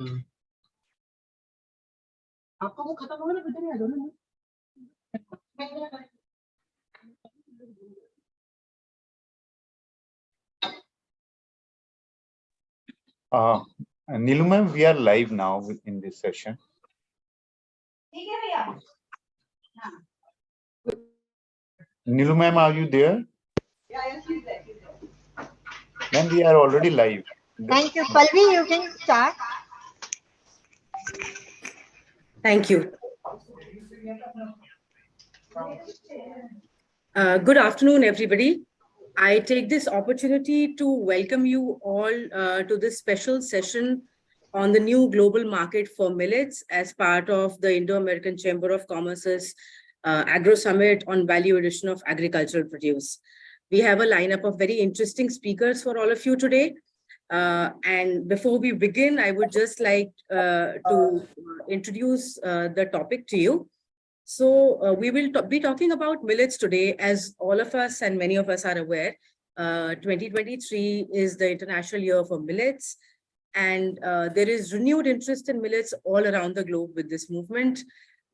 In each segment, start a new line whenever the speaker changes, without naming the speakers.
आपका वो खत्म होगा ना किधर है दोनों
Nilu ma'am, we are live now in this session. Nilu ma'am, are you there?
Yeah, yes, she's there.
Ma'am, we are already live.
Thank you. Palvi, you can start.
Thank you. Good afternoon, everybody. I take this opportunity to welcome you all to this special session on the new global market for millets as part of the Indo-American Chamber of Commerce's Agro Summit on value addition of agricultural produce. We have a lineup of very interesting speakers for all of you today. And before we begin, I would just like to introduce the topic to you. So we will be talking about millets today. As all of us and many of us are aware, 2023 is the International Year for Millets. And there is renewed interest in millets all around the globe with this movement.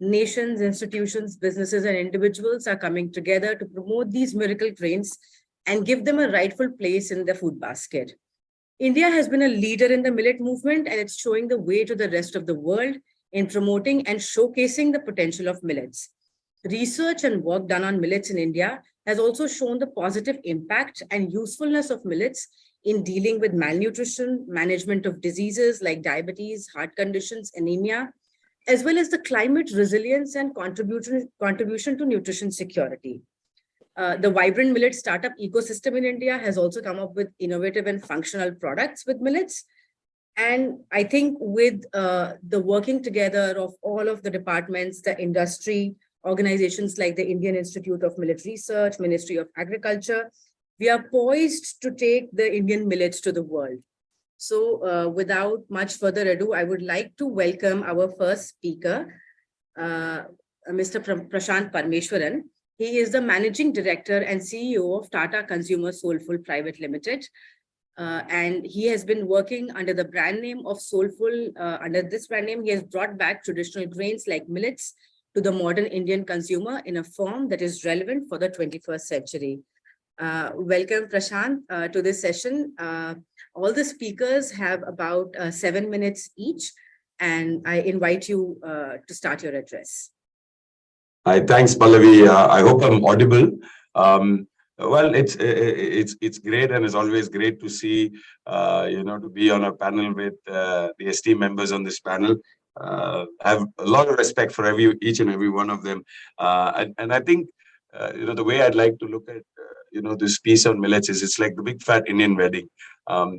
Nations, institutions, businesses, and individuals are coming together to promote these miracle grains and give them a rightful place in the food basket. India has been a leader in the millet movement, and it's showing the way to the rest of the world in promoting and showcasing the potential of millets. Research and work done on millets in India has also shown the positive impact and usefulness of millets in dealing with malnutrition, management of diseases like diabetes, heart conditions, anemia, as well as the climate resilience and contribution to nutrition security. The vibrant millet startup ecosystem in India has also come up with innovative and functional products with millets. And I think with the working together of all of the departments, the industry, organizations like the Indian Institute of Millet Research, Ministry of Agriculture, we are poised to take the Indian millets to the world. So without much further ado, I would like to welcome our first speaker, Mr. Prashant Parmeshwaran. He is the Managing Director and CEO of Tata Consumer Soulful Private Limited. And he has been working under the brand name of Soulful. Under this brand name, he has brought back traditional grains like millets to the modern Indian consumer in a form that is relevant for the 21st century. Welcome, Prashant, to this session. All the speakers have about 7 minutes each, and I invite you to start your address.
Hi, thanks, Pallavi. I hope I'm audible. Well, it's great, and it's always great to see, to be on a panel with the esteemed members on this panel. I have a lot of respect for each and every one of them, and I think, the way I'd like to look at, this piece on millets is it's like the big fat Indian wedding.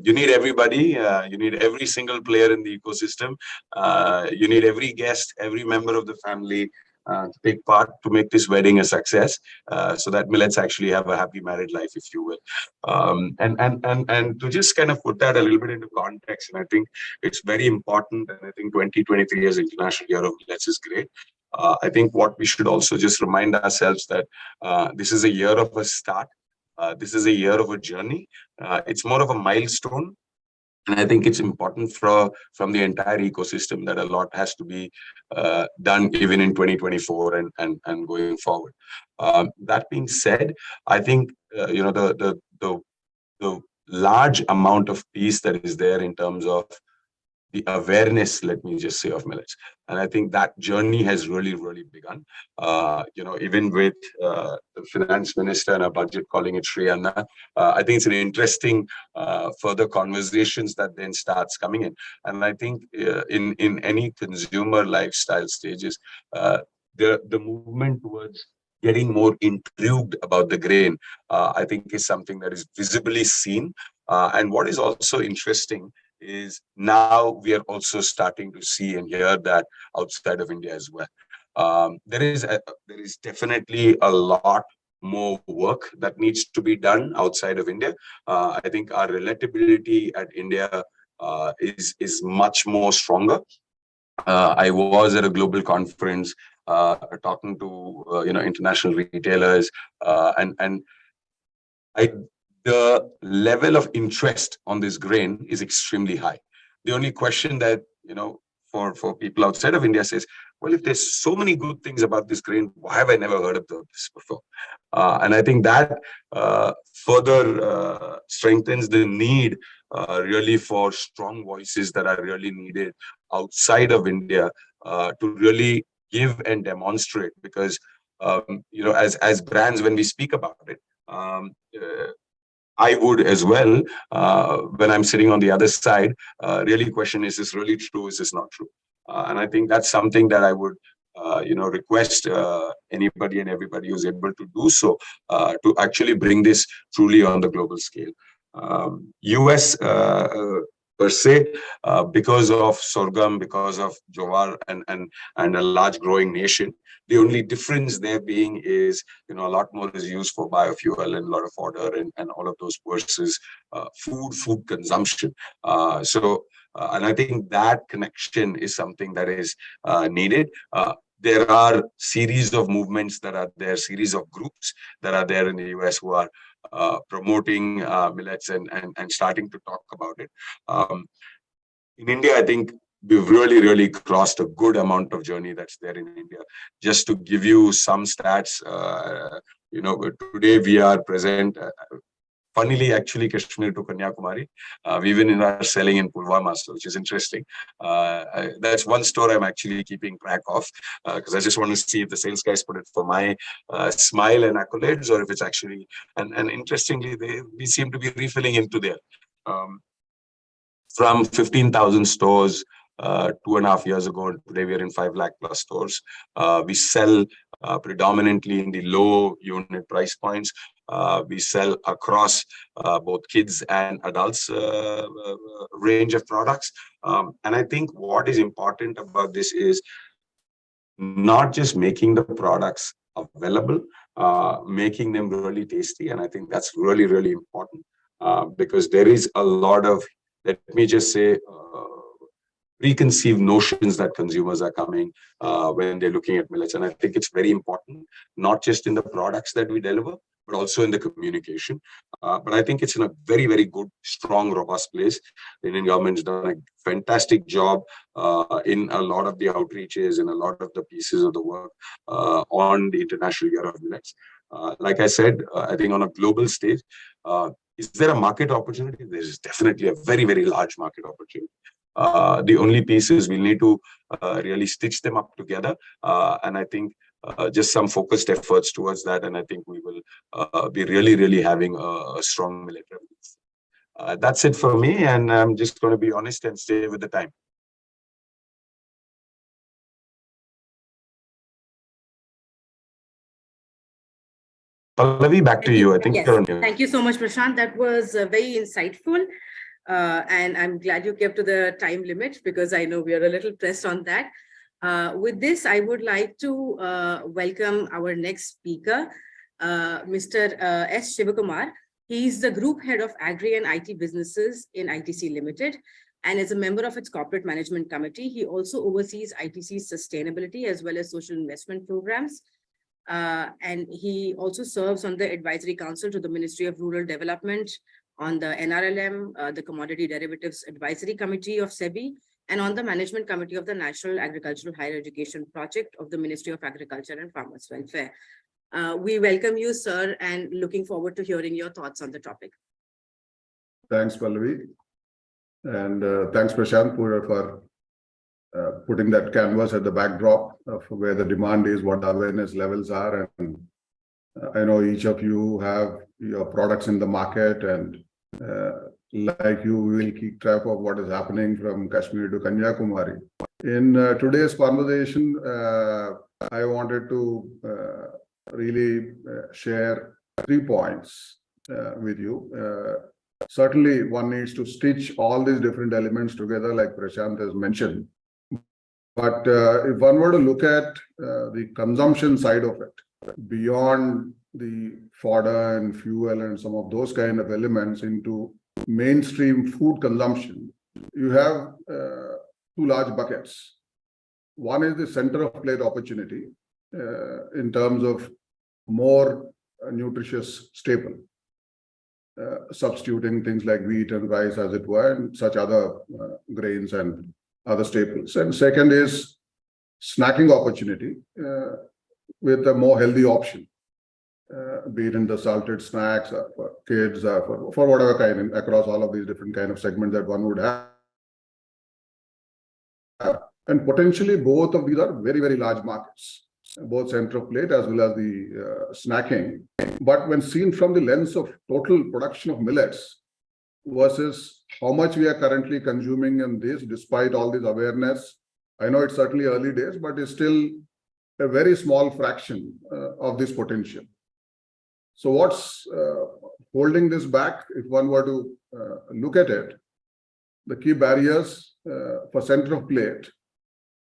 You need everybody. You need every single player in the ecosystem. You need every guest, every member of the family. To take part to make this wedding a success, so that millets actually have a happy married life, if you will. And to just kind of put that a little bit into context, and I think it's very important. And I think 2023 as International Year of Millets is great. I think what we should also just remind ourselves that this is a year of a start. This is a year of a journey. It's more of a milestone. And I think it's important from the entire ecosystem that a lot has to be done even in 2024 and going forward. That being said, I think the large amount of peace that is there in terms of the awareness, let me just say, of millets. And I think that journey has really, really begun. Even with the finance minister and our budget calling it Shri Anna, I think it's an interesting further conversations that then starts coming in. And I think in any consumer lifestyle stages, the movement towards getting more intrigued about the grain, I think is something that is visibly seen. And what is also interesting is now we are also starting to see and hear that outside of India as well. There is definitely a lot more work that needs to be done outside of India. I think our relatability at India is much more stronger. I was at a global conference talking to international retailers, and the level of interest on this grain is extremely high. The only question that for people outside of India says, well, if there's so many good things about this grain, why have I never heard of this before? And I think that further strengthens the need really for strong voices that are really needed outside of India to really give and demonstrate. Because as brands, when we speak about it, I would as well, when I'm sitting on the other side, really question, is this really true? Is this not true? And I think that's something that I would, request anybody and everybody who's able to do so to actually bring this truly on the global scale. US per se, because of sorghum, because of jowar, and a large growing nation, the only difference there being is, a lot more is used for biofuel and a lot of fodder and all of those versus food consumption. And I think that connection is something that is needed. There are series of movements that are there, series of groups that are there in the US who are promoting millets and starting to talk about it. In India, I think we've really crossed a good amount of journey that's there in India. Just to give you some stats, today we are present. Funnily, actually, Kashmir to Kanyakumari, we even are selling in Pulwama, so which is interesting. That's one store I'm actually keeping track of because I just want to see if the sales guys put it for my smile and accolades, or if it's actually. And interestingly, we seem to be refilling into there. From 15,000 stores 2.5 years ago, and today we are in 5 lakh plus stores. We sell predominantly in the low unit price points. We sell across both kids and adults range of products. And I think what is important about this is not just making the products available, making them really tasty. And I think that's really important because there is a lot of, let me just say, preconceived notions that consumers are coming when they're looking at millets. And I think it's very important, not just in the products that we deliver, but also in the communication. But I think it's in a very good, strong, robust place. The Indian government's done a fantastic job in a lot of the outreaches and a lot of the pieces of the work on the International Year of Millets. Like I said, I think on a global stage, is there a market opportunity? There is definitely a very large market opportunity. The only piece is we need to really stitch them up together. And I think just some focused efforts towards that. And I think we will be really having a strong millet revenue. That's it for me. And I'm just going to be honest and stay with the time. Pallavi, back to you. I think
yes.
you're on mute.
Thank you so much, Prashant. That was very insightful. And I'm glad you kept to the time limit because I know we are a little pressed on that. With this, I would like to welcome our next speaker, Mr. S. Shivakumar. He's the Group Head of Agri and IT Businesses in ITC Limited. And as a member of its Corporate Management Committee, he also oversees ITC's sustainability as well as social investment programs. And he also serves on the Advisory Council to the Ministry of Rural Development, on the NRLM, the Commodity Derivatives Advisory Committee of SEBI, and on the Management Committee of the National Agricultural Higher Education Project of the Ministry of Agriculture and Farmers Welfare. We welcome you, sir, and looking forward to hearing your thoughts on the topic.
Thanks, Pallavi. And thanks, Prashant, for putting that canvas at the backdrop of where the demand is, what the awareness levels are. And I know each of you have your products in the market, and like you will keep track of what is happening from Kashmir to Kanyakumari. In today's conversation, I wanted to really share 3 points with you. Certainly, one needs to stitch all these different elements together, like Prashant has mentioned. But if one were to look at the consumption side of it, beyond the fodder and fuel and some of those kind of elements into mainstream food consumption, you have 2 large buckets. One is the center of plate opportunity in terms of more nutritious staple, substituting things like wheat and rice, as it were, and such other grains and other staples. And second is snacking opportunity with a more healthy option, be it in the salted snacks or for kids or for whatever kind, across all of these different kind of segments that one would have. And potentially both of these are very, very large markets, both center of plate as well as the snacking. But when seen from the lens of total production of millets versus how much we are currently consuming in this, despite all this awareness, I know it's certainly early days, but it's still a very small fraction of this potential. So what's holding this back, if one were to look at it, the key barriers for center of plate,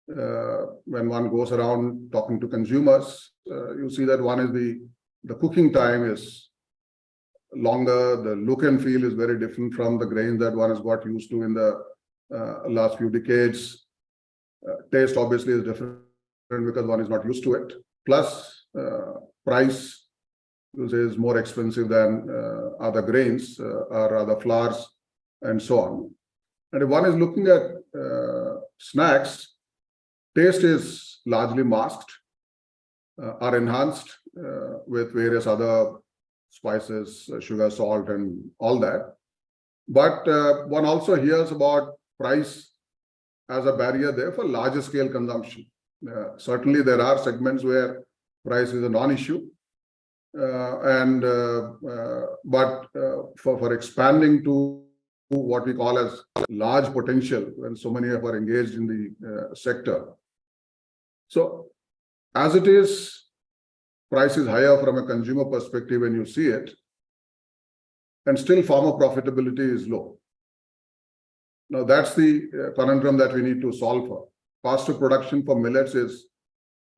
when one goes around talking to consumers, you see that one is the cooking time is longer, the look and feel is very different from the grains that one has got used to in the last few decades. Taste obviously is different because one is not used to it. Plus, price is more expensive than other grains or other flours and so on. And if one is looking at snacks, taste is largely masked or enhanced with various other spices, sugar, salt, and all that. But one also hears about price as a barrier there for larger scale consumption. Certainly, there are segments where price is a non-issue, but for expanding to what we call as large potential, when so many are engaged in the sector. So, as it is, price is higher from a consumer perspective when you see it, and still farmer profitability is low. Now, that's the conundrum that we need to solve for. Cost of production for millets is,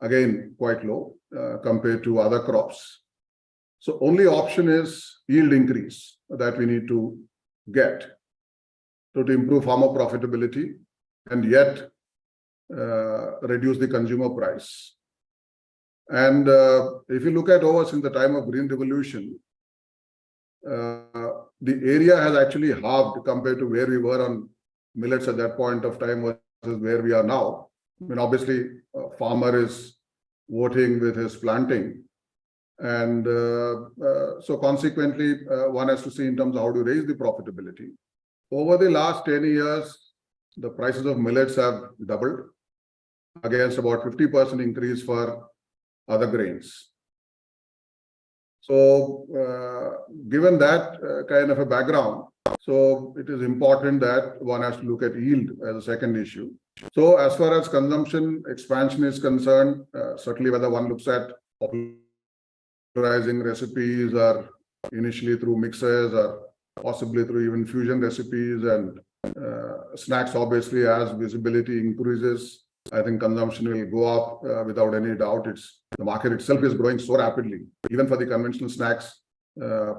again, quite low compared to other crops. So, only option is yield increase that we need to get to improve farmer profitability and yet reduce the consumer price. And if you look at over since the time of Green Revolution, the area has actually halved compared to where we were on millets at that point of time versus where we are now. I mean, obviously, a farmer is voting with his planting. And so consequently, one has to see in terms of how to raise the profitability. Over the last 10 years, the prices of millets have doubled against about 50% increase for other grains. So given that kind of a background, so it is important that one has to look at yield as a second issue. So as far as consumption expansion is concerned, certainly whether one looks at popularizing recipes or initially through mixers or possibly through even fusion recipes and snacks, obviously, as visibility increases, I think consumption will go up without any doubt. The market itself is growing so rapidly. Even for the conventional snacks,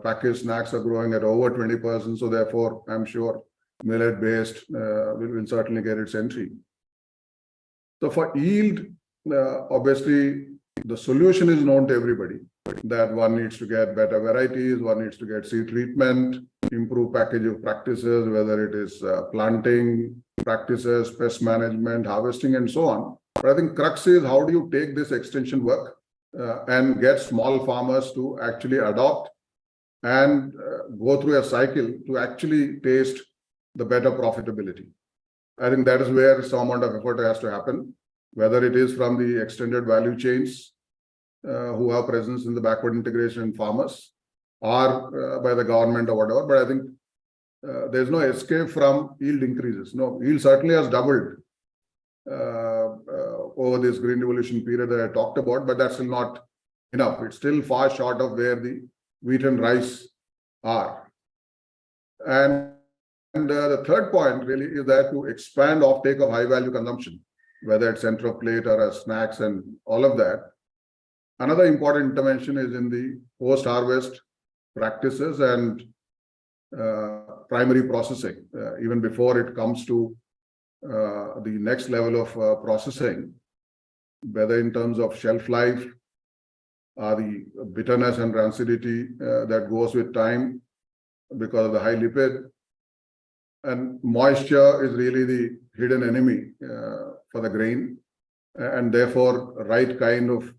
packaged snacks are growing at over 20%. So therefore, I'm sure millet-based will certainly get its entry. So for yield, obviously, the solution is known to everybody, that one needs to get better varieties, one needs to get seed treatment, improve packaging practices, whether it is planting practices, pest management, harvesting, and so on. But I think crux is how do you take this extension work and get small farmers to actually adopt and go through a cycle to actually taste the better profitability. I think that is where some amount of effort has to happen, whether it is from the extended value chains who have presence in the backward integration farmers or by the government or whatever. But I think there's no escape from yield increases. No, yield certainly has doubled over this Green Revolution period that I talked about, but that's still not enough. It's still far short of where the wheat and rice are. And the third point really is that to expand offtake of high value consumption, whether it's center of plate or as snacks and all of that. Another important intervention is in the post-harvest practices and primary processing, even before it comes to the next level of processing, whether in terms of shelf life, the bitterness and rancidity that goes with time because of the high lipid, and moisture is really the hidden enemy for the grain, and therefore right kind of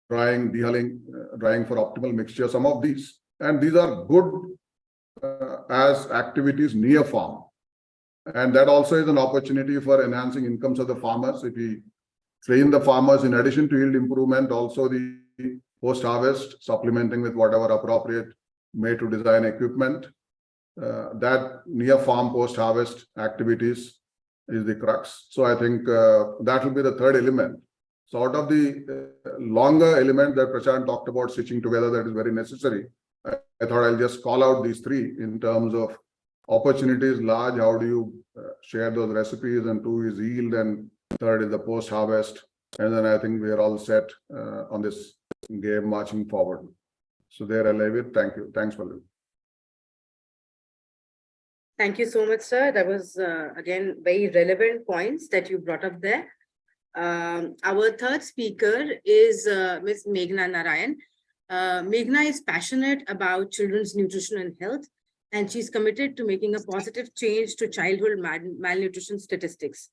drying, dehulling, drying for optimal mixture, some of these. And these are good as activities near farm. And that also is an opportunity for enhancing incomes of the farmers. If we train the farmers, in addition to yield improvement, also the post-harvest, supplementing with whatever appropriate made to design equipment, that near farm post-harvest activities is the crux. So I think that will be the third element. So out of the longer element that Prashant talked about stitching together, that is very necessary. I thought I'll just call out these three in terms of opportunities large. How do you share those recipes? And two is yield, and third is the post-harvest. And then I think we are all set on this game marching forward. So there I'll leave it. Thank you. Thanks, Pallavi.
Thank you so much, sir. That was, again, very relevant points that you brought up there. Our third speaker is Ms. Meghna Narayan. Meghna is passionate about children's nutrition and health, and she's committed to making a positive change to childhood malnutrition statistics.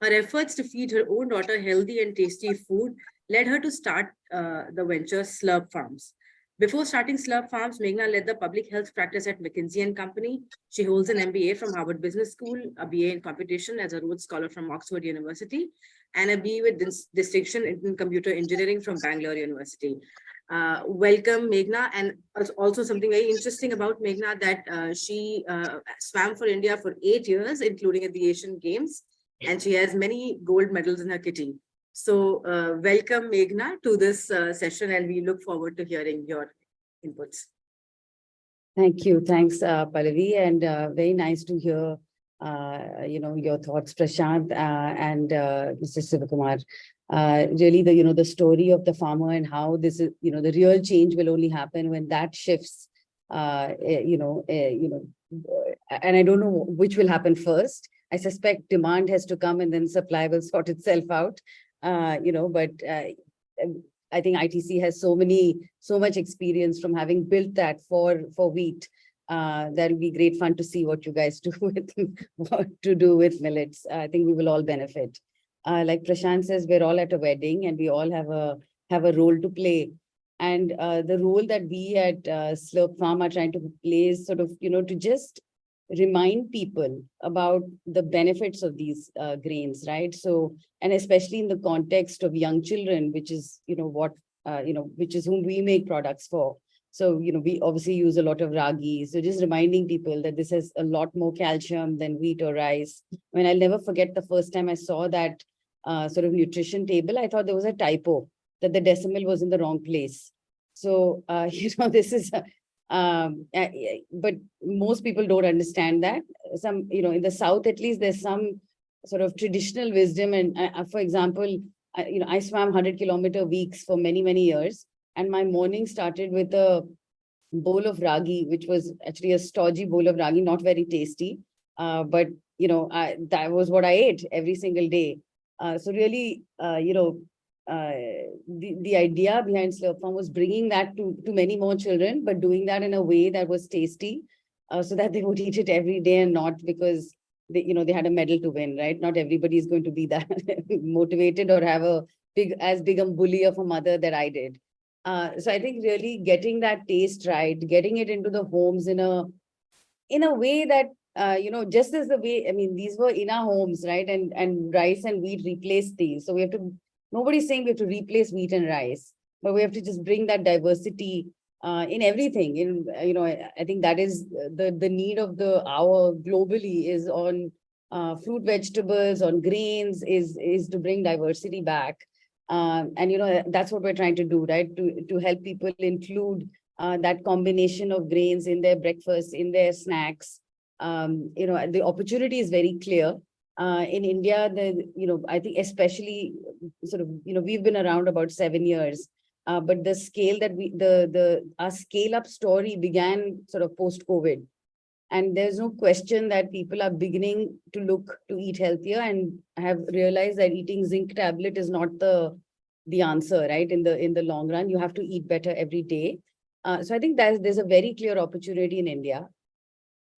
Her efforts to feed her own daughter healthy and tasty food led her to start the venture Slurp Farms. Before starting Slurp Farms, Meghna led the public health practice at McKinsey & Company. She holds an MBA from Harvard Business School, a BA in computation as a Rhodes Scholar from Oxford University, and a BE with distinction in computer engineering from Bangalore University. Welcome, Meghna. And also something very interesting about Meghna, that she swam for India for 8 years, including at the Asian Games, and she has many gold medals in her kitty. So welcome, Meghna, to this session, and we look forward to hearing your inputs.
Thank you. Thanks, Pallavi, and very nice to hear, your thoughts, Prashant and Mr. Sivakumar. Really, the story of the farmer and how this is, the real change will only happen when that shifts. And I don't know which will happen first. I suspect demand has to come and then supply will sort itself out. But I think ITC has so much experience from having built that for wheat. That'll be great fun to see what you guys do with millets. I think we will all benefit. Like Prashant says, we're all at a wedding and we all have a role to play. And the role that we at Slurp Farm are trying to play is sort of, to just remind people about the benefits of these grains, right? So, and especially in the context of young children, which is, which is whom we make products for. So, we obviously use a lot of ragi. So just reminding people that this has a lot more calcium than wheat or rice. I mean, I'll never forget the first time I saw that sort of nutrition table. I thought there was a typo, that the decimal was in the wrong place. So, this is, but most people don't understand that. Some, in the South, at least there's some sort of traditional wisdom. And for example, I swam 100-kilometer weeks for many, many years. And my morning started with a bowl of ragi, which was actually a stodgy bowl of ragi, not very tasty. But, that was what I ate every single day. So really, the idea behind Slurp Farm was bringing that to many more children, but doing that in a way that was tasty, so that they would eat it every day and not because they had a medal to win, right? Not everybody is going to be that motivated or have as big a bully of a mother that I did. So I think really getting that taste right, getting it into the homes in a way that, just as the way, I mean, these were in our homes, right? And rice and wheat replaced these. So we have to, nobody's saying we have to replace wheat and rice, but we have to just bring that diversity in everything. I think that is the need of the hour globally is on fruit, vegetables, on grains, is to bring diversity back. And that's what we're trying to do, right? To help people include that combination of grains in their breakfast, in their snacks. The opportunity is very clear. In India, I think especially sort of, we've been around about 7 years, but the scale that our scale up story began sort of post-COVID. And there's no question that people are beginning to look to eat healthier and have realized that eating zinc tablet is not the answer, right? In the long run, you have to eat better every day. So I think there's a very clear opportunity in India.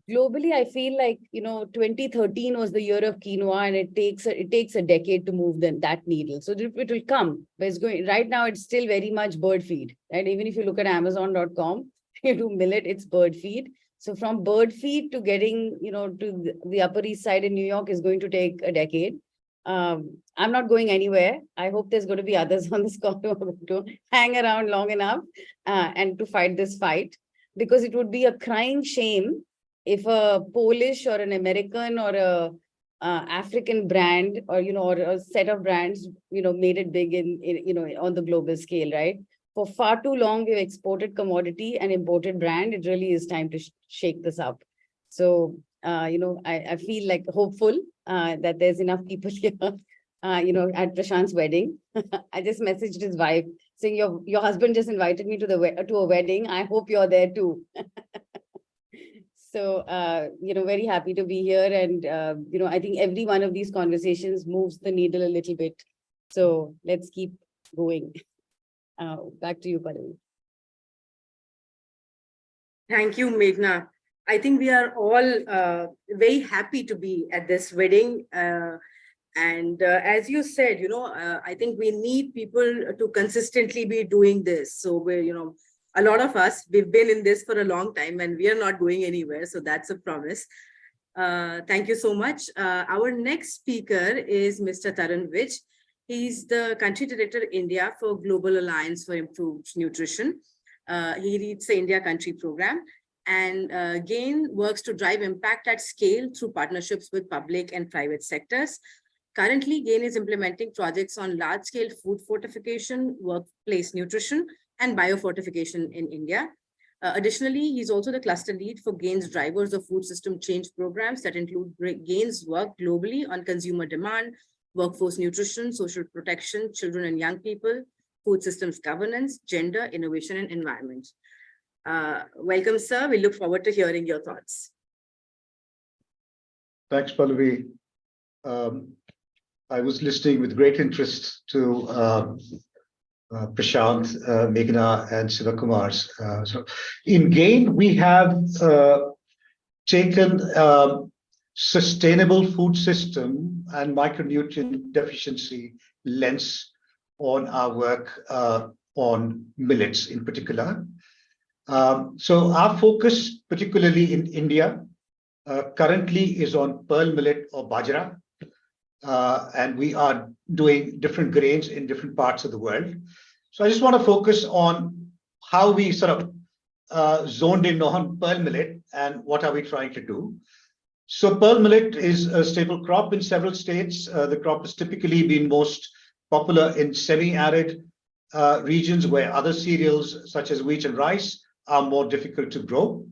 globally, I feel like, 2013 was the year of quinoa, and it takes a decade to move that needle. So it will come, but it's going right now. It's still very much bird feed, right? Even if you look at Amazon.com, you do millet, it's bird feed. So from bird feed to getting, to the Upper East Side in New York is going to take a decade. I'm not going anywhere. I hope there's going to be others on this call who are going to hang around long enough and to fight this fight, because it would be a crying shame if a Polish or an American or a African brand, or or a set of brands made it big in on the global scale, right? For far too long we've exported commodity and imported brand. It really is time to shake this up. So I feel like hopeful that there's enough people here at Prashant's wedding. I just messaged his wife saying your husband just invited me to a wedding. I hope you're there too. So, very happy to be here. And, I think every one of these conversations moves the needle a little bit. So let's keep going. Back to you, Pallavi.
Thank you, Meghna. I think we are all very happy to be at this wedding. And as you said, I think we need people to consistently be doing this. So we're, a lot of us, we've been in this for a long time and we are not going anywhere. So that's a promise. Thank you so much. Our next speaker is Mr. Tarun Vij. He's the Country Director India for Global Alliance for Improved Nutrition. He leads the India Country Program, and GAIN works to drive impact at scale through partnerships with public and private sectors. Currently, GAIN is implementing projects on large-scale food fortification, workplace nutrition, and biofortification in India. Additionally, he's also the cluster lead for GAIN's Drivers of Food System Change programs that include GAIN's work globally on consumer demand, workforce nutrition, social protection, children and young people, food systems governance, gender, innovation, and environment. Welcome, sir. We look forward to hearing your thoughts.
Thanks, Pallavi. I was listening with great interest to Prashant, Meghna, and Sivakumar's. So in GAIN, we have taken sustainable food system and micronutrient deficiency lens on our work on millets in particular. So our focus, particularly in India, currently is on pearl millet or bajra. And we are doing different grains in different parts of the world. So I just want to focus on how we sort of zoned in on pearl millet and what are we trying to do. So pearl millet is a staple crop in several states. The crop has typically been most popular in semi-arid regions where other cereals such as wheat and rice are more difficult to grow.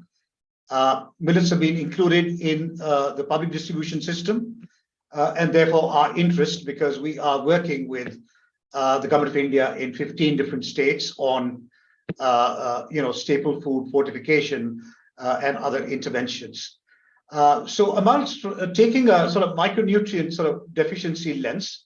Millets have been included in the public distribution system and therefore our interest, because we are working with the government of India in 15 different states on staple food fortification and other interventions. So amongst taking a sort of micronutrient sort of deficiency lens,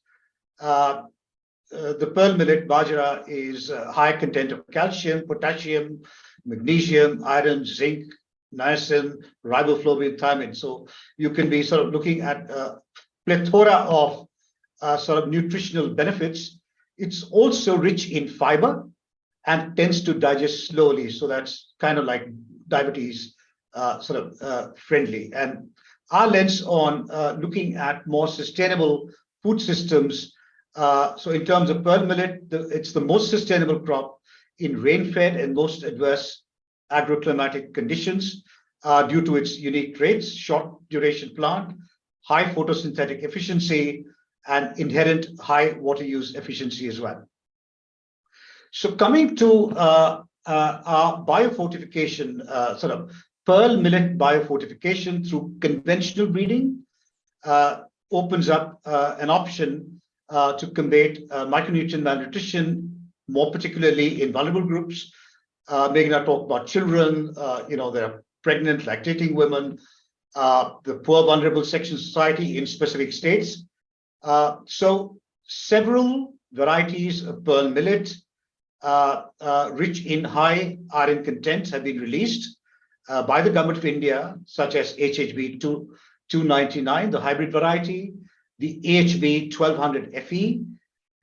the pearl millet bajra is high content of calcium, potassium, magnesium, iron, zinc, niacin, riboflavin, thiamine. So you can be sort of looking at a plethora of sort of nutritional benefits. It's also rich in fiber and tends to digest slowly. So that's kind of like diabetes friendly. And our lens on looking at more sustainable food systems. So in terms of pearl millet, it's the most sustainable crop in rain-fed and most adverse agroclimatic conditions due to its unique traits, short duration plant, high photosynthetic efficiency, and inherent high water use efficiency as well. So coming to our biofortification, sort of pearl millet biofortification through conventional breeding opens up an option to combat micronutrient malnutrition, more particularly in vulnerable groups. Meghna talked about children, there are pregnant, lactating women, the poor vulnerable section of society in specific states. So several varieties of pearl millet rich in high iron content have been released by the Government of India, such as HHB 299, the hybrid variety, the AHB 1200 FE,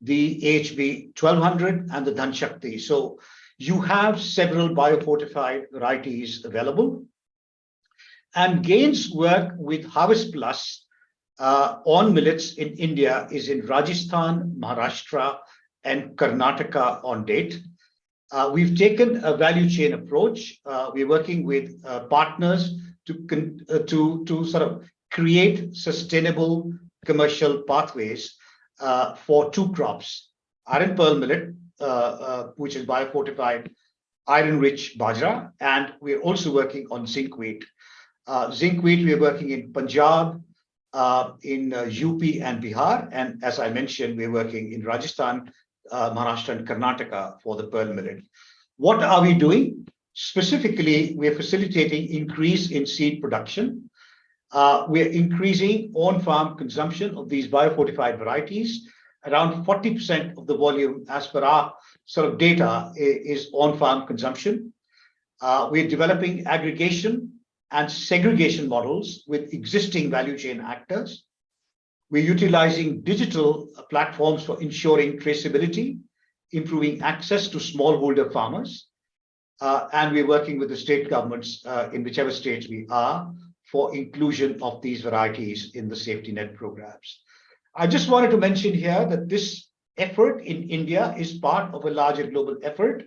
the AHB 1200, and the Dhanshakti. So you have several biofortified varieties available. And GAIN's work with Harvest Plus on millets in India is in Rajasthan, Maharashtra, and Karnataka on date. We've taken a value chain approach. We're working with partners to sort of create sustainable commercial pathways for two crops: iron pearl millet, which is biofortified iron-rich bajra, and we're also working on zinc wheat. Zinc wheat, we're working in Punjab, in UP and Bihar, and as I mentioned, we're working in Rajasthan, Maharashtra, and Karnataka for the pearl millet. What are we doing? Specifically, we're facilitating increase in seed production. We're increasing on-farm consumption of these biofortified varieties. Around 40% of the volume, as per our sort of data, is on-farm consumption. We're developing aggregation and segregation models with existing value chain actors. We're utilizing digital platforms for ensuring traceability, improving access to smallholder farmers, and we're working with the state governments in whichever states we are for inclusion of these varieties in the safety net programs. I just wanted to mention here that this effort in India is part of a larger global effort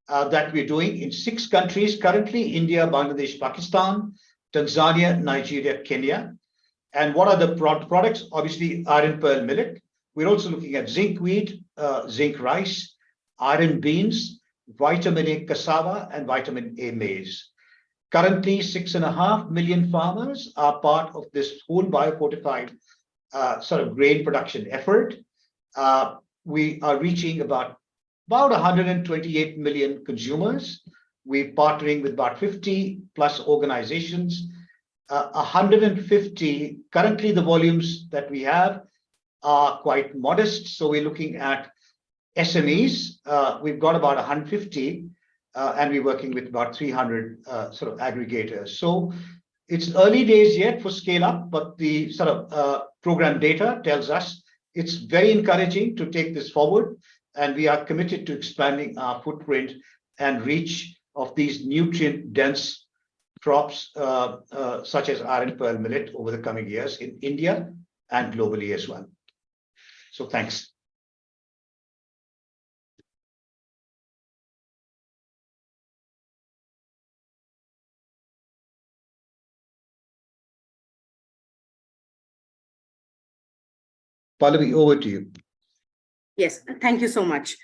that we're doing in 6 countries currently: India, Bangladesh, Pakistan, Tanzania, Nigeria, Kenya. And what are the products? Obviously, iron pearl millet. We're also looking at zinc wheat, zinc rice, iron beans, vitamin A cassava, and vitamin A maize. Currently, 6.5 million farmers are part of this whole biofortified sort of grain production effort. We are reaching about 128 million consumers. We're partnering with about 50 plus organizations. 150, currently the volumes that we have are quite modest. So we're looking at SMEs. We've got about 150 and we're working with about 300 sort of aggregators. So it's early days yet for scale up, but the sort of program data tells us it's very encouraging to take this forward. And we are committed to expanding our footprint and reach of these nutrient-dense crops, such as iron pearl millet, over the coming years in India and globally as well. So thanks. Pallavi, over to you.
Yes, thank you so much.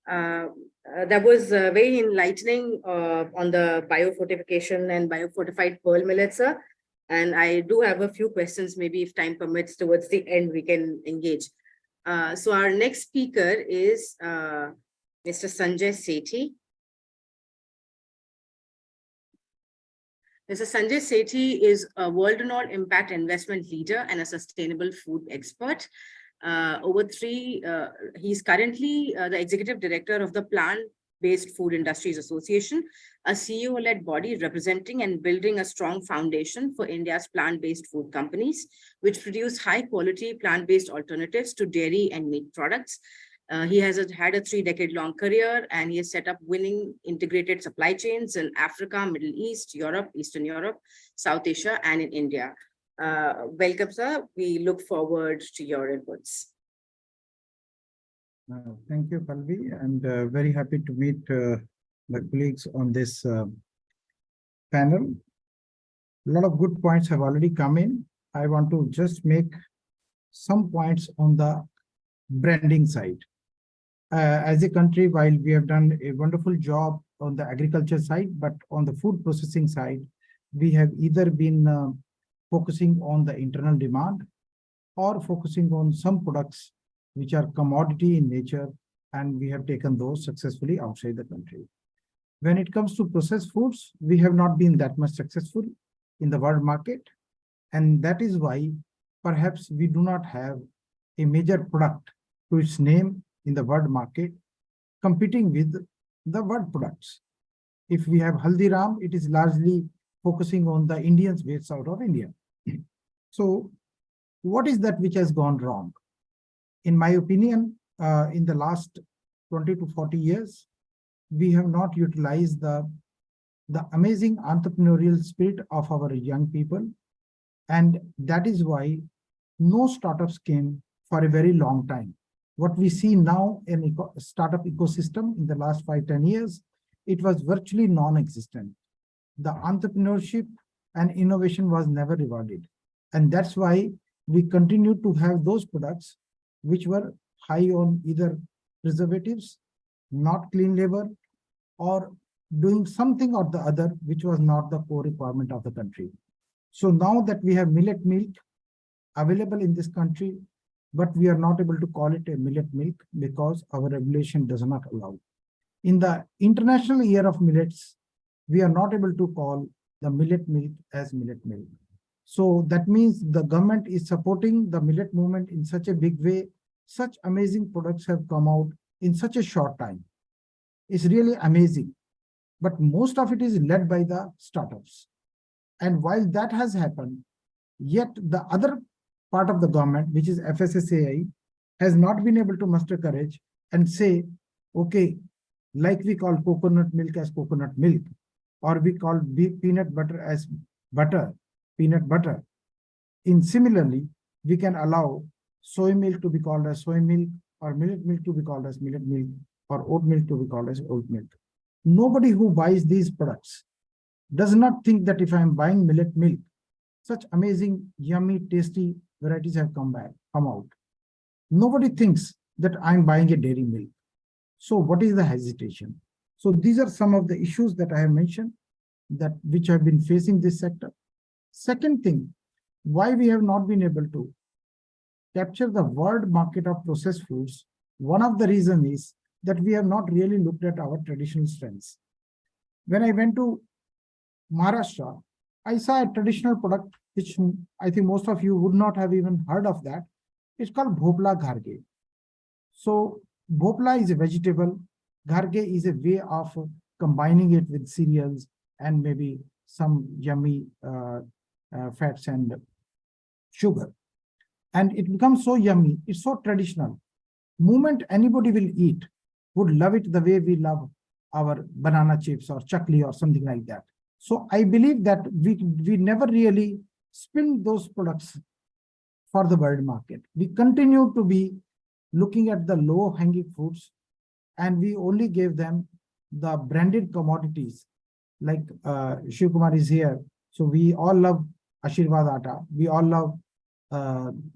That was very enlightening on the biofortification and biofortified pearl millet, sir. And I do have a few questions, maybe if time permits, towards the end we can engage. So our next speaker is Mr. Sanjay Sethi. Mr. Sanjay Sethi is a world-renowned impact investment leader and a sustainable food expert. He's currently the executive director of the Plant-Based Food Industries Association, a CEO-led body representing and building a strong foundation for India's plant-based food companies, which produce high-quality plant-based alternatives to dairy and meat products. He has had a 3-decade-long career, and he has set up winning integrated supply chains in Africa, Middle East, Europe, Eastern Europe, South Asia, and in India. Welcome, sir. We look forward to your inputs.
Thank you, Pallavi, and very happy to meet the colleagues on this panel. A lot of good points have already come in. I want to just make some points on the branding side. As a country, while we have done a wonderful job on the agriculture side, but on the food processing side, we have either been focusing on the internal demand or focusing on some products which are commodity in nature, and we have taken those successfully outside the country. When it comes to processed foods, we have not been that much successful in the world market, and that is why perhaps we do not have a major product to its name in the world market competing with the world products. If we have Haldiram, it is largely focusing on the Indians based out of India. So what is that which has gone wrong? In my opinion, in the last 20 to 40 years, we have not utilized the amazing entrepreneurial spirit of our young people. And that is why no startups came for a very long time. What we see now in startup ecosystem in the last 5-10 years, it was virtually non-existent. The entrepreneurship and innovation was never rewarded. And that's why we continue to have those products which were high on either preservatives, not clean labor, or doing something or the other, which was not the core requirement of the country. So now that we have millet milk available in this country, but we are not able to call it a millet milk because our regulation does not allow. In the International Year of Millets, we are not able to call the millet milk as millet milk. So that means the government is supporting the millet movement in such a big way. Such amazing products have come out in such a short time. It's really amazing. But most of it is led by the startups. And while that has happened, yet the other part of the government, which is FSSAI, has not been able to muster courage and say, okay, like we call coconut milk as coconut milk, or we call peanut butter as peanut butter. Similarly, we can allow soy milk to be called as soy milk, or millet milk to be called as millet milk, or oat milk to be called as oat milk. Nobody who buys these products does not think that if I'm buying millet milk, such amazing, yummy, tasty varieties have come out. Nobody thinks that I'm buying a dairy milk. So what is the hesitation? So these are some of the issues that I have mentioned which have been facing this sector. Second thing, why we have not been able to capture the world market of processed foods. One of the reasons is that we have not really looked at our traditional strengths. When I went to Maharashtra, I saw a traditional product, which I think most of you would not have even heard of that. It's called bhopla gharge. So bhopla is a vegetable. Gharge is a way of combining it with cereals and maybe some yummy fats and sugar. And it becomes so yummy. It's so traditional. Moment anybody will eat, would love it the way we love our banana chips or chakli or something like that. So I believe that we never really spin those products for the world market. We continue to be looking at the low-hanging fruits, and we only gave them the branded commodities. Like Shiv Kumar is here. So we all love Ashirwad Atta. We all love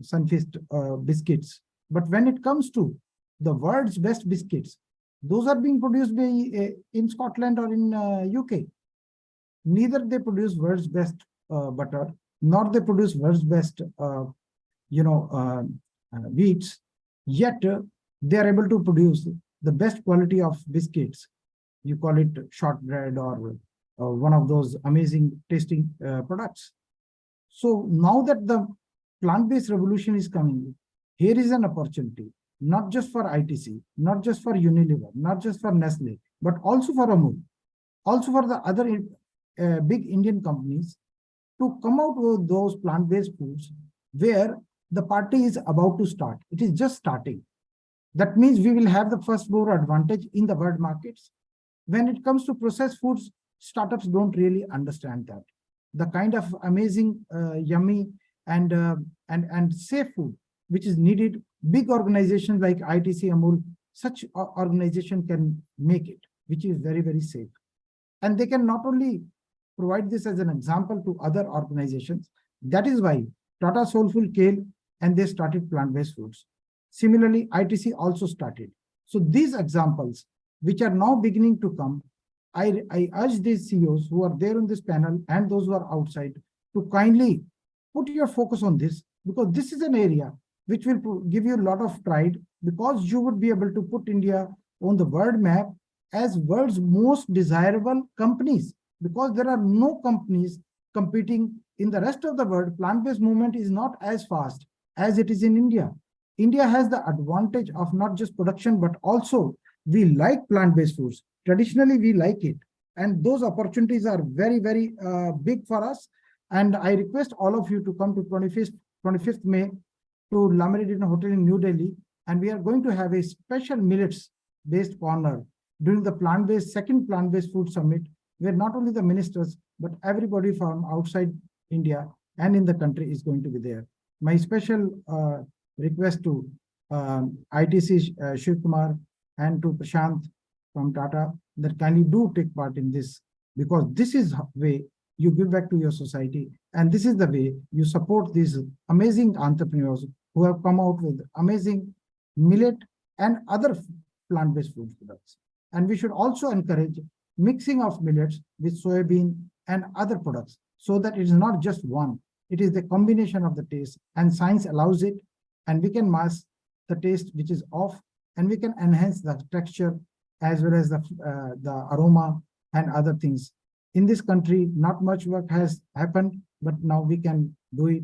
Sunfeast biscuits. But when it comes to the world's best biscuits, those are being produced by, in Scotland or in UK. Neither they produce world's best butter, nor they produce world's best, wheats. Yet they are able to produce the best quality of biscuits. You call it shortbread or one of those amazing tasting products. So now that the plant-based revolution is coming, here is an opportunity, not just for ITC, not just for Unilever, not just for Nestle, but also for Amul, also for the other big Indian companies to come out with those plant-based foods where the party is about to start. It is just starting. That means we will have the first mover advantage in the world markets. When it comes to processed foods, startups don't really understand that. The kind of amazing, yummy, and safe food which is needed, big organizations like ITC, Amul, such organization can make it, which is very, very safe. And they can not only provide this as an example to other organizations. That is why Tata Soulful came and they started plant-based foods. Similarly, ITC also started. So these examples, which are now beginning to come, I urge these CEOs who are there on this panel and those who are outside to kindly put your focus on this, because this is an area which will give you a lot of pride, because you would be able to put India on the world map as world's most desirable companies, because there are no companies competing in the rest of the world. Plant-based movement is not as fast as it is in India. India has the advantage of not just production, but also we like plant-based foods. Traditionally, we like it. And those opportunities are very, very big for us. And I request all of you to come to 25th May to Lameridin Hotel in New Delhi. And we are going to have a special millets-based corner during the second plant-based food summit, where not only the ministers, but everybody from outside India and in the country is going to be there. My special request to ITC Shiv Kumar and to Prashant from Tata that kindly do take part in this, because this is the way you give back to your society, and this is the way you support these amazing entrepreneurs who have come out with amazing millet and other plant-based food products. And we should also encourage mixing of millets with soybean and other products, so that it is not just one, it is the combination of the taste, and science allows it, and we can mask the taste which is off, and we can enhance the texture as well as the aroma and other things. In this country, not much work has happened, but now we can do it.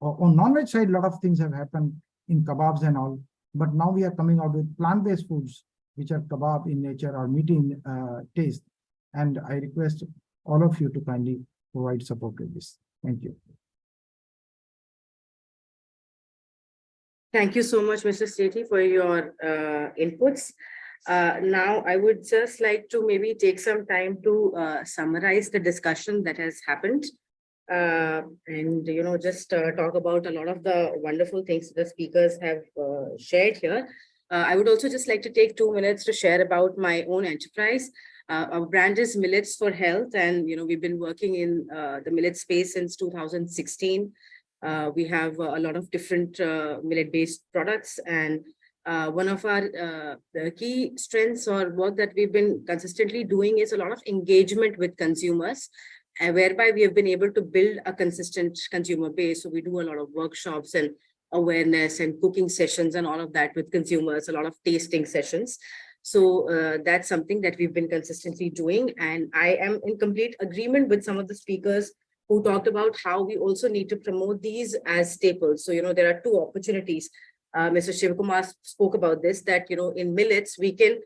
On non-veg side, a lot of things have happened in kebabs and all, but now we are coming out with plant-based foods, which are kebab in nature or meaty in taste. And I request all of you to kindly provide support to this. Thank you.
Thank you so much, Mr. Sethi, for your inputs. Now, I would just like to maybe take some time to summarize the discussion that has happened, and just talk about a lot of the wonderful things the speakers have shared here. I would also just like to take 2 minutes to share about my own enterprise. Our brand is Millets for Health, and we've been working in the millet space since 2016. We have a lot of different millet-based products, and one of our the key strengths or work that we've been consistently doing is a lot of engagement with consumers, whereby we have been able to build a consistent consumer base. So we do a lot of workshops and awareness and cooking sessions and all of that with consumers, a lot of tasting sessions. So that's something that we've been consistently doing. And I am in complete agreement with some of the speakers who talked about how we also need to promote these as staples. So, there are two opportunities. Mr. Shivakumar spoke about this, that, in millets, we can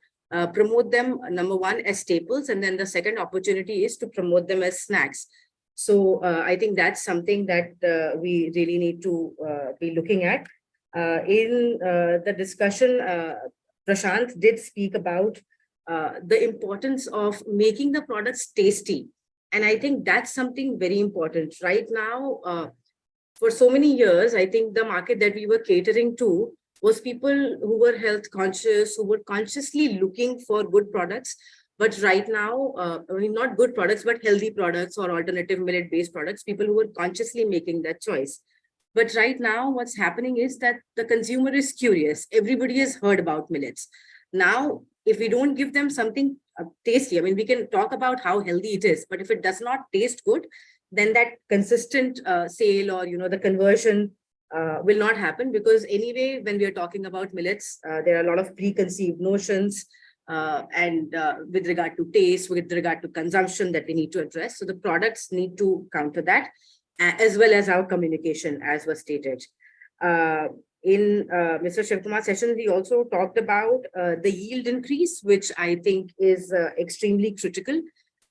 promote them, number one, as staples. And then the second opportunity is to promote them as snacks. So I think that's something that we really need to be looking at. In the discussion, Prashant did speak about the importance of making the products tasty. And I think that's something very important. Right now, for so many years, I think the market that we were catering to was people who were health conscious, who were consciously looking for good products. But right now, not good products, but healthy products or alternative millet-based products, people who were consciously making that choice. But right now, what's happening is that the consumer is curious. Everybody has heard about millets. Now, if we don't give them something tasty, we can talk about how healthy it is, but if it does not taste good, then that consistent sale or, the conversion will not happen, because anyway, when we are talking about millets, there are a lot of preconceived notions and with regard to taste, with regard to consumption that we need to address. So the products need to counter that, as well as our communication, as was stated. In Mr. Shivkumar's session, we also talked about the yield increase, which I think is extremely critical,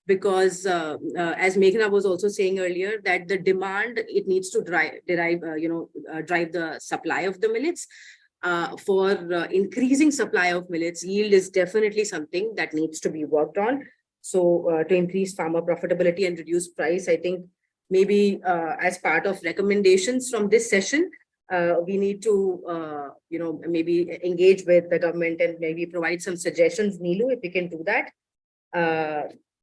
because as Meghna was also saying earlier, that the demand, it needs to drive the supply of the millets. For increasing supply of millets, yield is definitely something that needs to be worked on. So to increase farmer profitability and reduce price, I think maybe as part of recommendations from this session, we need to, maybe engage with the government and maybe provide some suggestions. Neelu, if we can do that.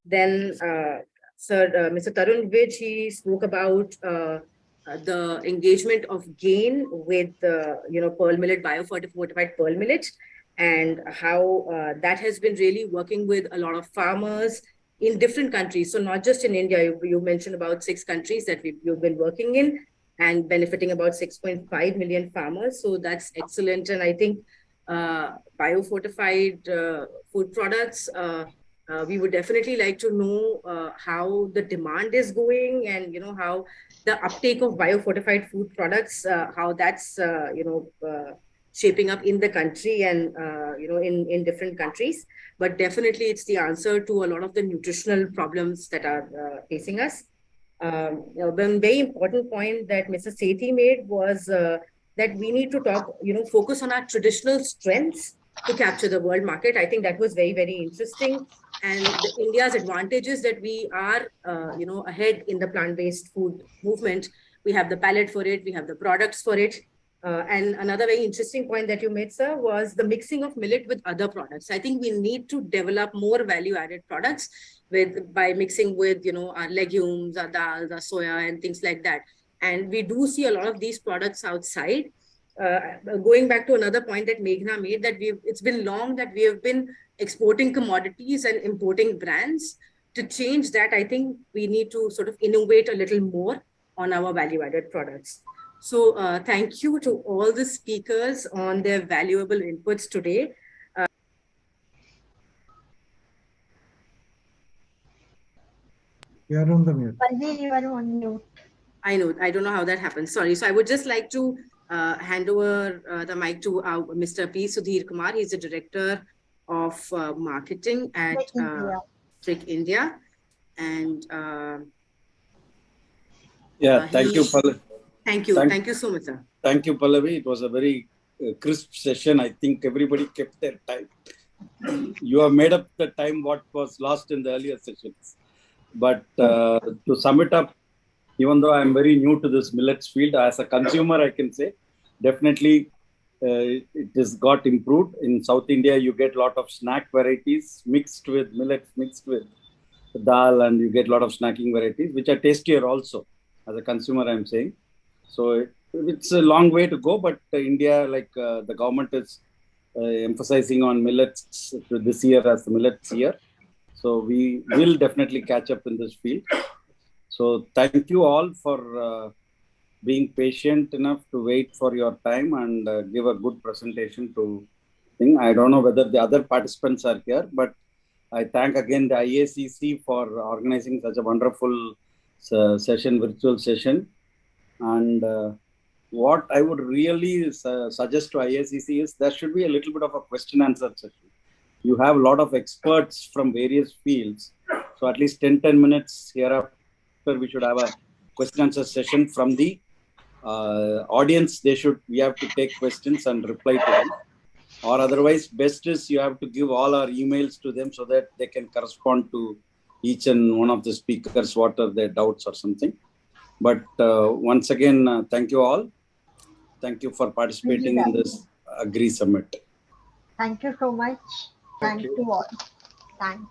Then, Mr. Tarun Vij, he spoke about the engagement of GAIN with, pearl millet, biofortified pearl millet, and how that has been really working with a lot of farmers in different countries. So not just in India, you mentioned about 6 countries that you've been working in, and benefiting about 6.5 million farmers. So that's excellent. And I think biofortified food products, we would definitely like to know how the demand is going, and how the uptake of biofortified food products, how that's shaping up in the country and in different countries. But definitely, it's the answer to a lot of the nutritional problems that are facing us. One very important point that Mr. Sethi made was that we need to focus on our traditional strengths to capture the world market. I think that was very, very interesting. And India's advantage is that we are, ahead in the plant-based food movement. We have the palette for it. We have the products for it. And another very interesting point that you made, sir, was the mixing of millet with other products. I think we need to develop more value-added products by mixing with, our legumes, our dals, our soya, and things like that. And we do see a lot of these products outside. Going back to another point that Meghna made, that it's been long that we have been exporting commodities and importing brands. To change that, I think we need to sort of innovate a little more on our value-added products. So thank you to all the speakers on their valuable inputs today.
You are on the mute.
Palvi, you are on mute.
I know, I don't know how that happens. Sorry. So I would just like to hand over the mic to Mr. P. Sudhir Kumar. He's the Director of Marketing at Trick India. And
thank you, Pallavi.
Thank you. Thank you so much, sir.
Thank you, Pallavi. It was a very crisp session. I think everybody kept their time. You have made up the time what was lost in the earlier sessions. But to sum it up, even though I'm very new to this millets field, as a consumer, I can say definitely it has got improved. In South India, you get a lot of snack varieties mixed with millets, mixed with dal, and you get a lot of snacking varieties, which are tastier also. As a consumer, I'm saying. So it's a long way to go, but India, like the government is emphasizing on millets this year as the millets year. So we will definitely catch up in this field. So thank you all for being patient enough to wait for your time and give a good presentation to thing. I don't know whether the other participants are here, but I thank again the IACC for organizing such a wonderful session, virtual session. And what I would really suggest to IACC is there should be a little bit of a question answer session. You have a lot of experts from various fields. So at least 10 minutes hereafter, we should have a question answer session from the audience. We have to take questions and reply to them. Or otherwise, best is you have to give all our emails to them so that they can correspond to each and one of the speakers, what are their doubts or something. But once again, thank you all. Thank you for participating in this Agri Summit.
Thank you so much. Thank you all. Thanks.